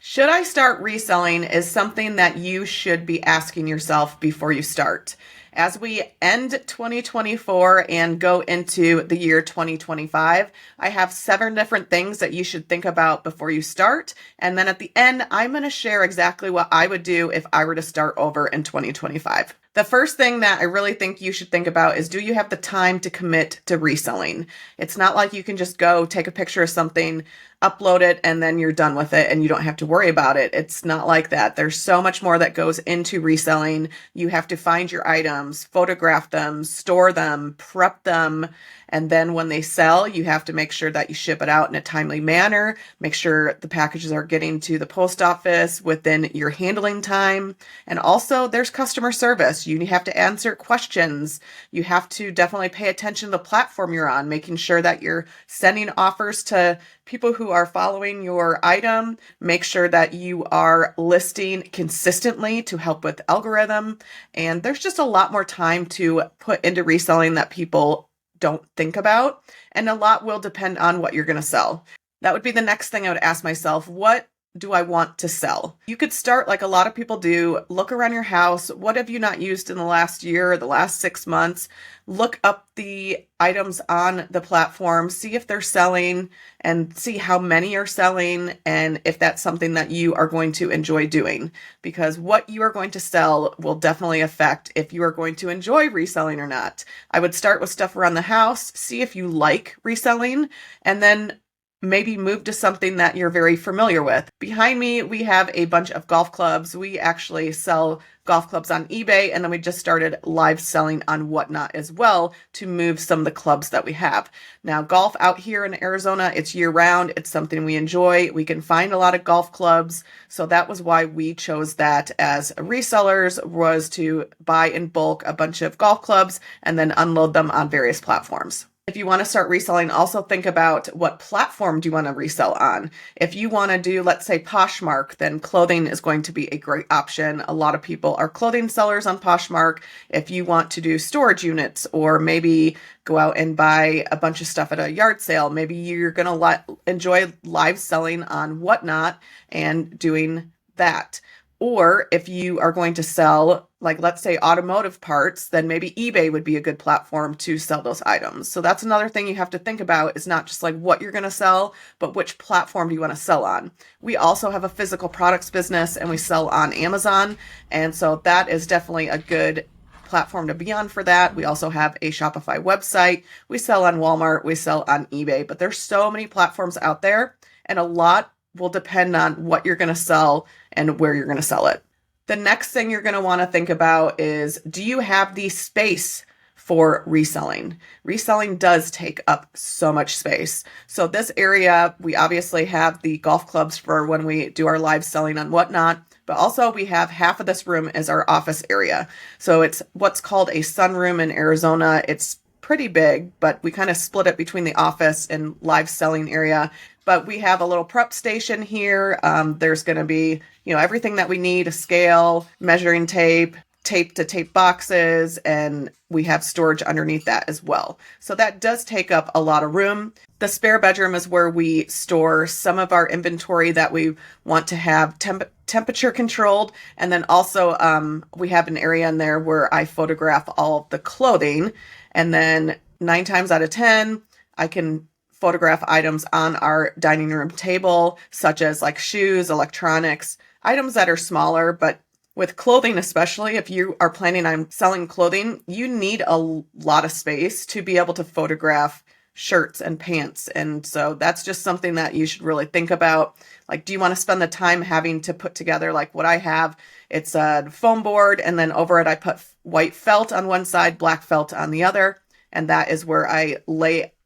Should I start reselling is something that you should be asking yourself before you start. As we end 2024 and go into the year 2025, I have 7 different things that you should think about before you start. And then at the end, I'm going to share exactly what I would do if I were to start over in 2025. The first thing that I really think you should think about is, do you have the time to commit to reselling? It's not like you can just go take a picture of something, upload it, and then you're done with it and you don't have to worry about it. It's not like that. There's so much more that goes into reselling. You have to find your items, photograph them, store them, prep them, and then when they sell, you have to make sure that you ship it out in a timely manner, make sure the packages are getting to the post office within your handling time. And also there's customer service. You have to answer questions. You have to definitely pay attention to the platform you're on, making sure that you're sending offers to people who are following your item. Make sure that you are listing consistently to help with algorithm. And there's just a lot more time to put into reselling that people don't think about. And a lot will depend on what you're going to sell. That would be the next thing I would ask myself. What do I want to sell? You could start like a lot of people do. Look around your house. What have you not used in the last year or the last 6 months? Look up the items on the platform, see if they're selling and see how many are selling and if that's something that you are going to enjoy doing. Because what you are going to sell will definitely affect if you are going to enjoy reselling or not. I would start with stuff around the house, see if you like reselling, and then maybe move to something that you're very familiar with. Behind me, we have a bunch of golf clubs. We actually sell golf clubs on eBay, and then we just started live selling on Whatnot as well to move some of the clubs that we have. Now, golf out here in Arizona, it's year round. It's something we enjoy. We can find a lot of golf clubs. So that was why we chose that as resellers, was to buy in bulk a bunch of golf clubs and then unload them on various platforms. If you want to start reselling, also think about what platform do you want to resell on. If you want to do, let's say, Poshmark, then clothing is going to be a great option. A lot of people are clothing sellers on Poshmark. If you want to do storage units or maybe go out and buy a bunch of stuff at a yard sale, maybe you're going to enjoy live selling on Whatnot and doing that. Or if you are going to sell, like, let's say, automotive parts, then maybe eBay would be a good platform to sell those items. So that's another thing you have to think about, is not just like what you're going to sell, but which platform do you want to sell on. We also have a physical products business and we sell on Amazon. And so that is definitely a good platform to be on for that. We also have a Shopify website. We sell on Walmart. We sell on eBay. But there's so many platforms out there, and a lot will depend on what you're going to sell and where you're going to sell it. The next thing you're going to want to think about is, do you have the space for reselling? Reselling does take up so much space. So this area, we obviously have the golf clubs for when we do our live selling on Whatnot, but also we have half of this room is our office area. So it's what's called a sunroom in Arizona. It's pretty big, but we kind of split it between the office and live selling area. But we have a little prep station here. There's going to be, everything that we need: a scale, measuring tape, tape to tape boxes, and we have storage underneath that as well. So that does take up a lot of room. The spare bedroom is where we store some of our inventory that we want to have temperature controlled. And then also we have an area in there where I photograph all of the clothing. And then 9 times out of 10, I can photograph items on our dining room table, such as like shoes, electronics, items that are smaller. But with clothing, especially if you are planning on selling clothing, you need a lot of space to be able to photograph shirts and pants. And so that's just something that you should really think about. Like, do you want to spend the time having to put together, like what I have? It's a foam board, and then over it I put white felt on one side, black felt on the other. And that is where I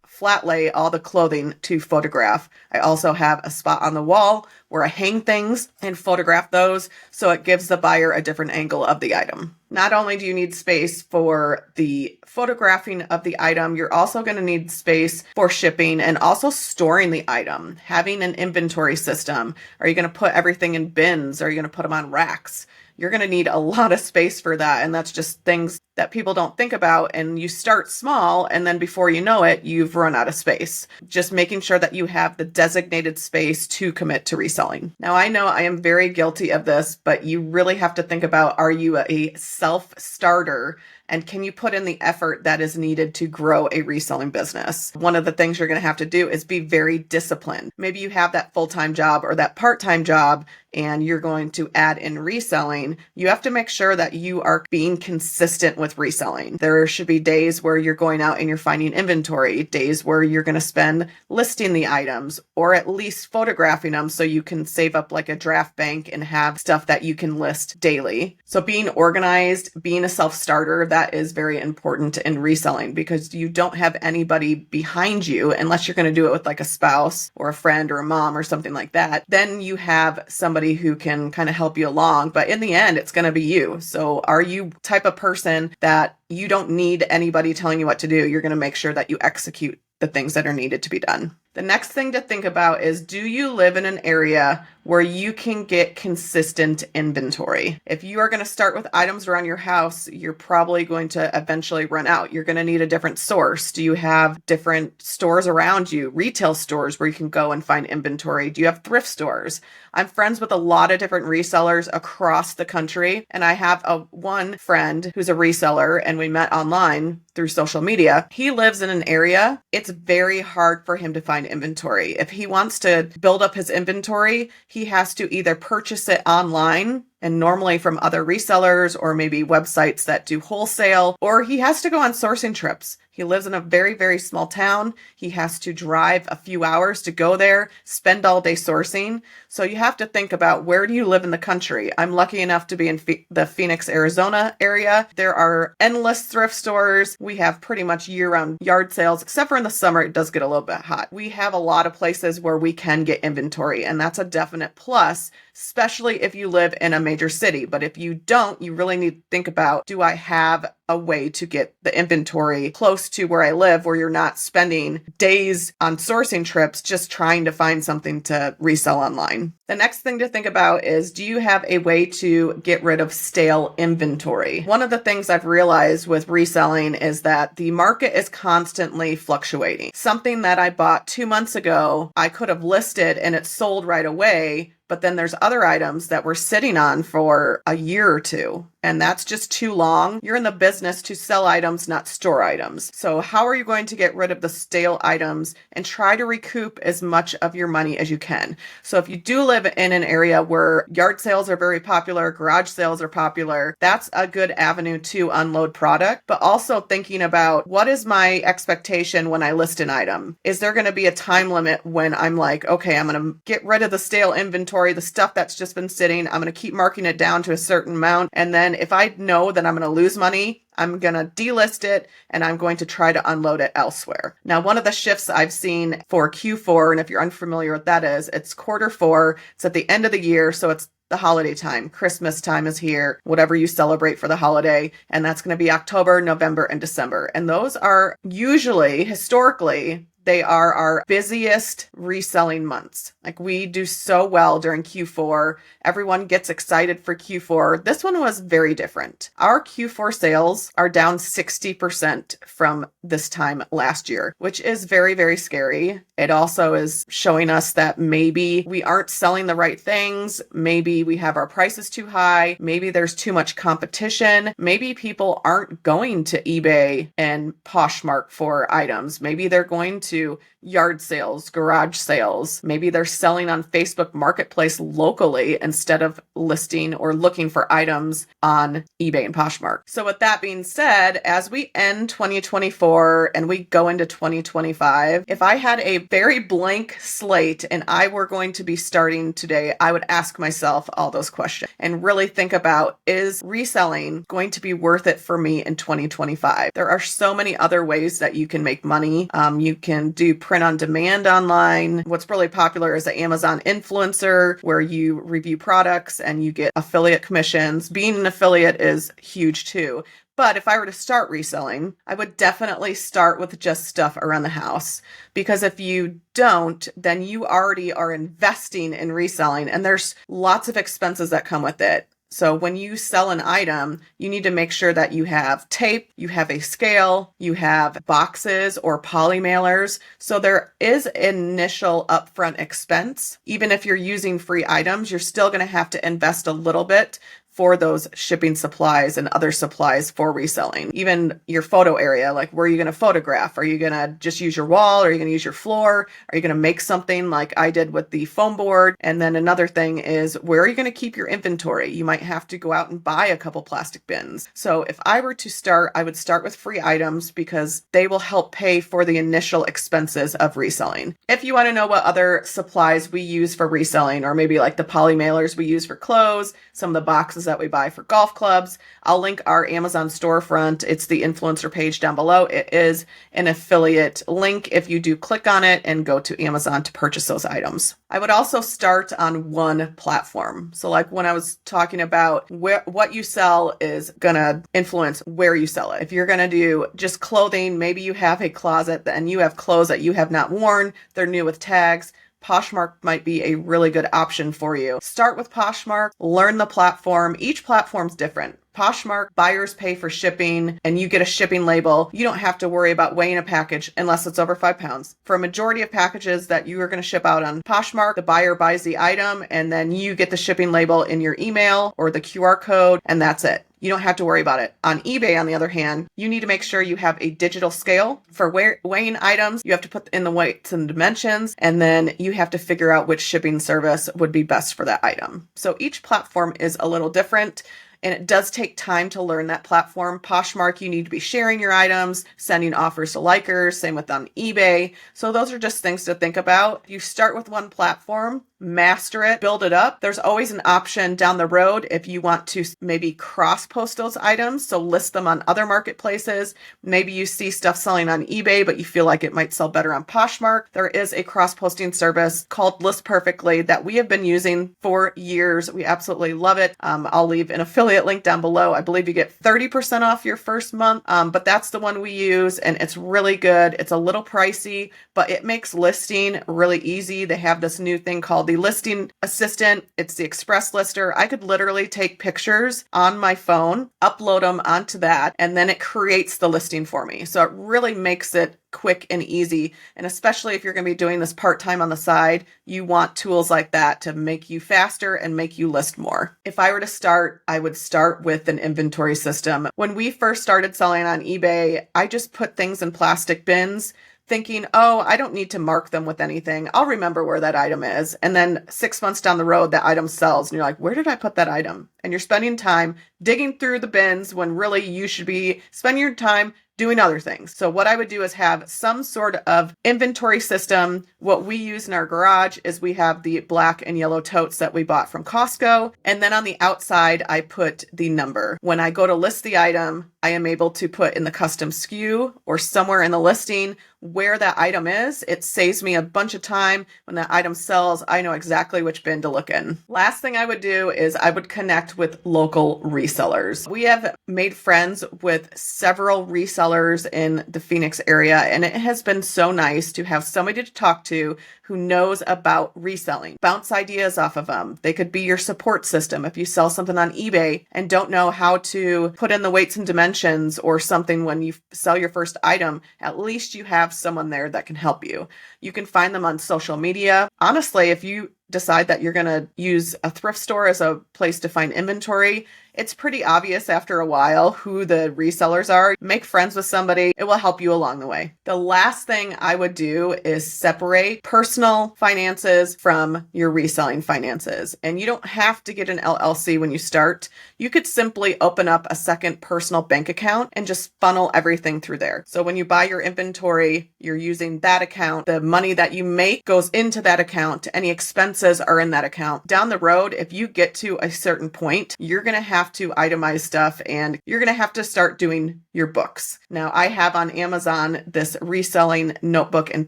flat lay all the clothing to photograph. I also have a spot on the wall where I hang things and photograph those, so it gives the buyer a different angle of the item. Not only do you need space for the photographing of the item, you're also going to need space for shipping and also storing the item, having an inventory system. Are you going to put everything in bins? Are you going to put them on racks? You're going to need a lot of space for that. And that's just things that people don't think about, and you start small, and then before you know it, you've run out of space. Just making sure that you have the designated space to commit to reselling. Now, I know I am very guilty of this, but you really have to think about, are you a self-starter? And can you put in the effort that is needed to grow a reselling business? One of the things you're going to have to do is be very disciplined. Maybe you have that full-time job or that part-time job, and you're going to add in reselling. You have to make sure that you are being consistent with reselling. There should be days where you're going out and you're finding inventory, days where you're going to spend listing the items or at least photographing them so you can save up like a draft bank and have stuff that you can list daily. So being organized, being a self-starter, that is very important in reselling, because you don't have anybody behind you unless you're going to do it with like a spouse or a friend or a mom or something like that. Then you have somebody who can kind of help you along, but in the end, it's going to be you. So are you type of person that you don't need anybody telling you what to do? You're going to make sure that you execute the things that are needed to be done. The next thing to think about is, do you live in an area where you can get consistent inventory? If you are going to start with items around your house, you're probably going to eventually run out. You're going to need a different source. Do you have different stores around you, retail stores where you can go and find inventory? Do you have thrift stores? I'm friends with a lot of different resellers across the country, and I have one friend who's a reseller, and we met online through social media. He lives in an area, it's very hard for him to find inventory. If he wants to build up his inventory, he has to either purchase it online, and normally from other resellers or maybe websites that do wholesale, or he has to go on sourcing trips. He lives in a very, very small town. He has to drive a few hours to go there, spend all day sourcing. So you have to think about, where do you live in the country? I'm lucky enough to be in the Phoenix, Arizona area. There are endless thrift stores. We have pretty much year-round yard sales, except for in the summer, it does get a little bit hot. We have a lot of places where we can get inventory, and that's a definite plus, especially if you live in a major city. But if you don't, you really need to think about, do I have a way to get the inventory close to where I live, where you're not spending days on sourcing trips just trying to find something to resell online. The next thing to think about is, do you have a way to get rid of stale inventory? One of the things I've realized with reselling is that the market is constantly fluctuating. Something that I bought 2 months ago, I could have listed and it sold right away, but then there's other items that we're sitting on for a year or two, and that's just too long. You're in the business to sell items, not store items. So how are you going to get rid of the stale items and try to recoup as much of your money as you can? So if you do live in an area where yard sales are very popular, garage sales are popular, that's a good avenue to unload product. But also thinking about, what is my expectation when I list an item? Is there going to be a time limit when I'm like, okay, I'm going to get rid of the stale inventory, the stuff that's just been sitting, I'm going to keep marking it down to a certain amount. And then if I know that I'm going to lose money, I'm going to delist it and I'm going to try to unload it elsewhere. Now, one of the shifts I've seen for Q4, and if you're unfamiliar with that is, it's Q4. It's at the end of the year. So it's the holiday time. Christmas time is here, whatever you celebrate for the holiday. And that's going to be October, November, and December. And those are usually, historically, they are our busiest reselling months. Like, we do so well during Q4. Everyone gets excited for Q4. This one was very different. Our Q4 sales are down 60% from this time last year, which is very, very scary. It also is showing us that maybe we aren't selling the right things. Maybe we have our prices too high. Maybe there's too much competition. Maybe people aren't going to eBay and Poshmark for items. Maybe they're going to yard sales, garage sales. Maybe they're selling on Facebook Marketplace locally instead of listing or looking for items on eBay and Poshmark. So with that being said, as we end 2024 and we go into 2025, if I had a very blank slate and I were going to be starting today, I would ask myself all those questions and really think about, is reselling going to be worth it for me in 2025? There are so many other ways that you can make money. You can do print on demand online. What's really popular is the Amazon influencer, where you review products and you get affiliate commissions. Being an affiliate is huge too. But if I were to start reselling, I would definitely start with just stuff around the house, because if you don't, then you already are investing in reselling, and there's lots of expenses that come with it. So when you sell an item, you need to make sure that you have tape, you have a scale, you have boxes or poly mailers. So there is initial upfront expense. Even if you're using free items, you're still going to have to invest a little bit for those shipping supplies and other supplies for reselling. Even your photo area, like where are you going to photograph? Are you going to just use your wall? Are you going to use your floor? Are you going to make something like I did with the foam board? And then another thing is, where are you going to keep your inventory? You might have to go out and buy a couple plastic bins. So if I were to start, I would start with free items because they will help pay for the initial expenses of reselling. If you want to know what other supplies we use for reselling, or maybe like the poly mailers we use for clothes, some of the boxes that we buy for golf clubs, I'll link our Amazon storefront. It's the influencer page down below. It is an affiliate link if you do click on it and go to Amazon to purchase those items. I would also start on one platform. So like when I was talking about what you sell is going to influence where you sell it. If you're going to do just clothing, maybe you have a closet and you have clothes that you have not worn, they're new with tags, Poshmark might be a really good option for you. Start with Poshmark, learn the platform. Each platform's different. Poshmark, buyers pay for shipping and you get a shipping label. You don't have to worry about weighing a package unless it's over 5 pounds. For a majority of packages that you are going to ship out on Poshmark, the buyer buys the item and then you get the shipping label in your email or the QR code, and that's it. You don't have to worry about it. On eBay, on the other hand, you need to make sure you have a digital scale for weighing items. You have to put in the weights and dimensions, and then you have to figure out which shipping service would be best for that item. So each platform is a little different. And it does take time to learn that platform. Poshmark, you need to be sharing your items, sending offers to likers, same with on eBay. So those are just things to think about. You start with one platform, master it, build it up. There's always an option down the road if you want to maybe cross-post those items, so list them on other marketplaces. Maybe you see stuff selling on eBay, but you feel like it might sell better on Poshmark. There is a cross-posting service called List Perfectly that we have been using for years. We absolutely love it. I'll leave an affiliate link down below. I believe you get 30% off your first month, but that's the one we use, and it's really good. It's a little pricey, but it makes listing really easy. They have this new thing called the listing assistant. It's the express lister. I could literally take pictures on my phone, upload them onto that, and then it creates the listing for me. So it really makes it quick and easy. And especially if you're going to be doing this part-time on the side, you want tools like that to make you faster and make you list more. If I were to start, I would start with an inventory system. When we first started selling on eBay, I just put things in plastic bins, thinking, oh, I don't need to mark them with anything. I'll remember where that item is. And then 6 months down the road, that item sells. And you're like, where did I put that item? And you're spending time digging through the bins when really you should be spending your time doing other things. So what I would do is have some sort of inventory system. What we use in our garage is we have the black and yellow totes that we bought from Costco. And then on the outside, I put the number. When I go to list the item, I am able to put in the custom SKU or somewhere in the listing where that item is. It saves me a bunch of time. When that item sells, I know exactly which bin to look in. Last thing I would do is I would connect with local resellers. We have made friends with several resellers in the Phoenix area, and it has been so nice to have somebody to talk to who knows about reselling. Bounce ideas off of them. They could be your support system if you sell something on eBay and don't know how to put in the weights and dimensions or something when you sell your first item. At least you have someone there that can help you. You can find them on social media. Honestly, if you decide that you're going to use a thrift store as a place to find inventory, it's pretty obvious after a while who the resellers are. Make friends with somebody. It will help you along the way. The last thing I would do is separate personal finances from your reselling finances. And you don't have to get an LLC when you start. You could simply open up a second personal bank account and just funnel everything through there. So when you buy your inventory, you're using that account. The money that you make goes into that account. Any expenses are in that account. Down the road, if you get to a certain point, you're going to have to itemize stuff and you're going to have to start doing your books. Now, I have on Amazon this reselling notebook and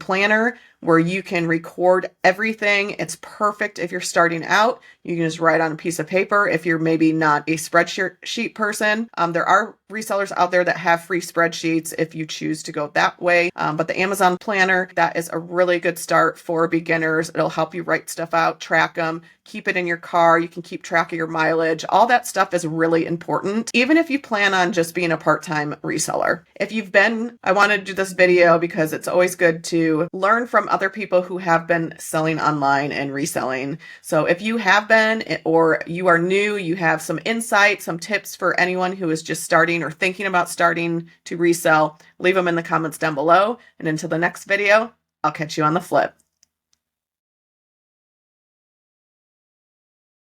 planner where you can record everything. It's perfect if you're starting out. You can just write on a piece of paper if you're maybe not a spreadsheet person. There are resellers out there that have free spreadsheets if you choose to go that way. But the Amazon Planner, that is a really good start for beginners. It'll help you write stuff out, track them, keep it in your car. You can keep track of your mileage. All that stuff is really important, even if you plan on just being a part-time reseller. I wanted to do this video because it's always good to learn from other people who have been selling online and reselling. So if you have been, or you are new, you have some insight, some tips for anyone who is just starting or thinking about starting to resell, leave them in the comments down below. And until the next video, I'll catch you on the flip.